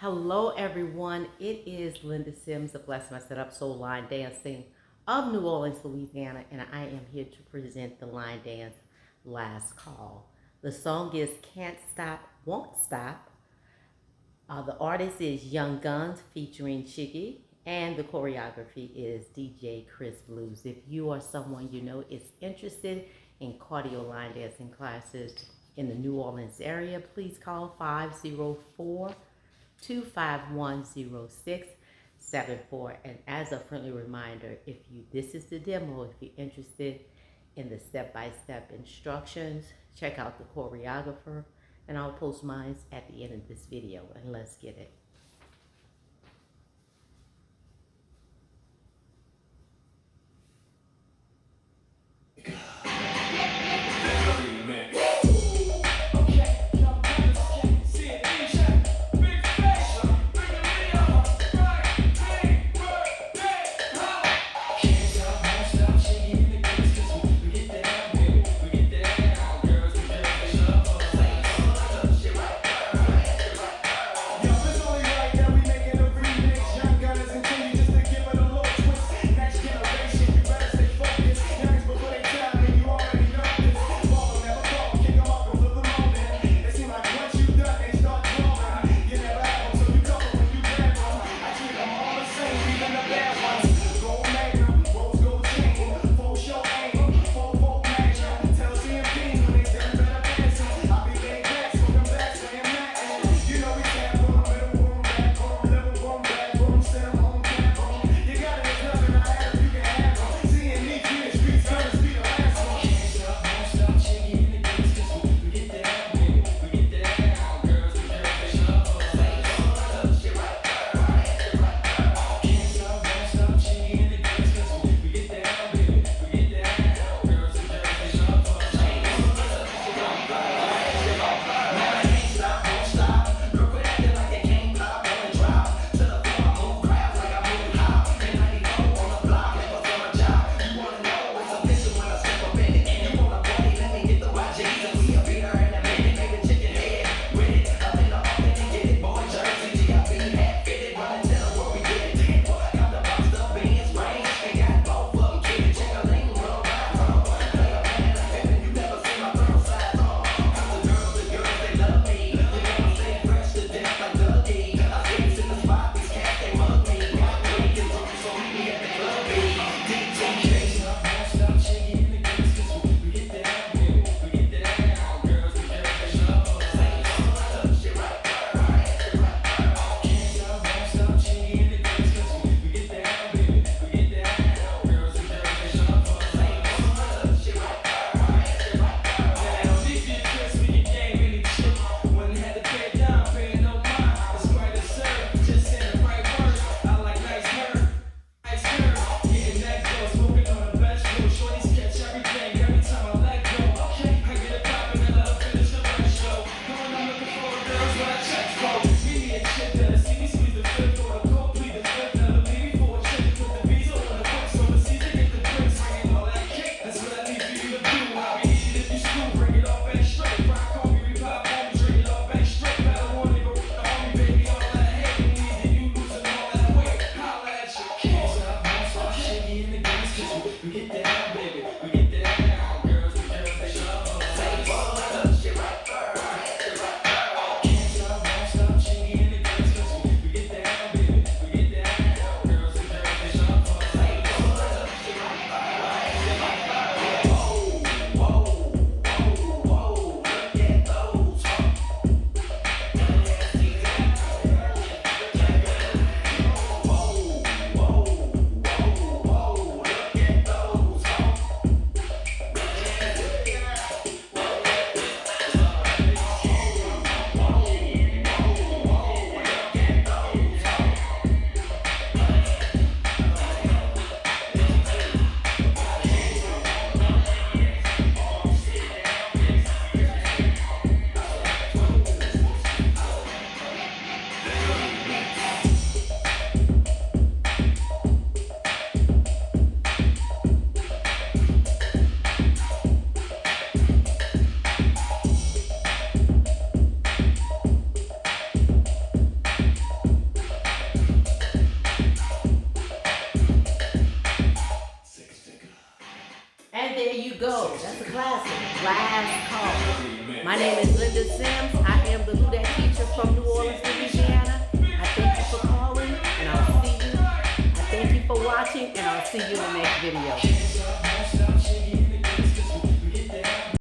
Hello, everyone. It is Linda Sims of Bless My Set Up Soul Line Dancing of New Orleans, Louisiana, and I am here to present the line dance Last Call. The song is Can't Stop, Won't Stop. The artist is Young GUNZ featuring CHINGY, and the choreography is DJ Chris Blues. If you or someone you know is interested in cardio line dancing classes in the New Orleans area, please call 504-251-0674. And as a friendly reminder, this is the demo. If you're interested in the step-by-step instructions, check out the choreographer, and I'll post mine at the end of this video. And let's get it. Yo, this only go. That's a classic. Last call. My name is Linda Sims. I am the Who Dat teacher from New Orleans, Louisiana. I thank you for calling, and I'll see you. I thank you for watching, and I'll see you in the next video.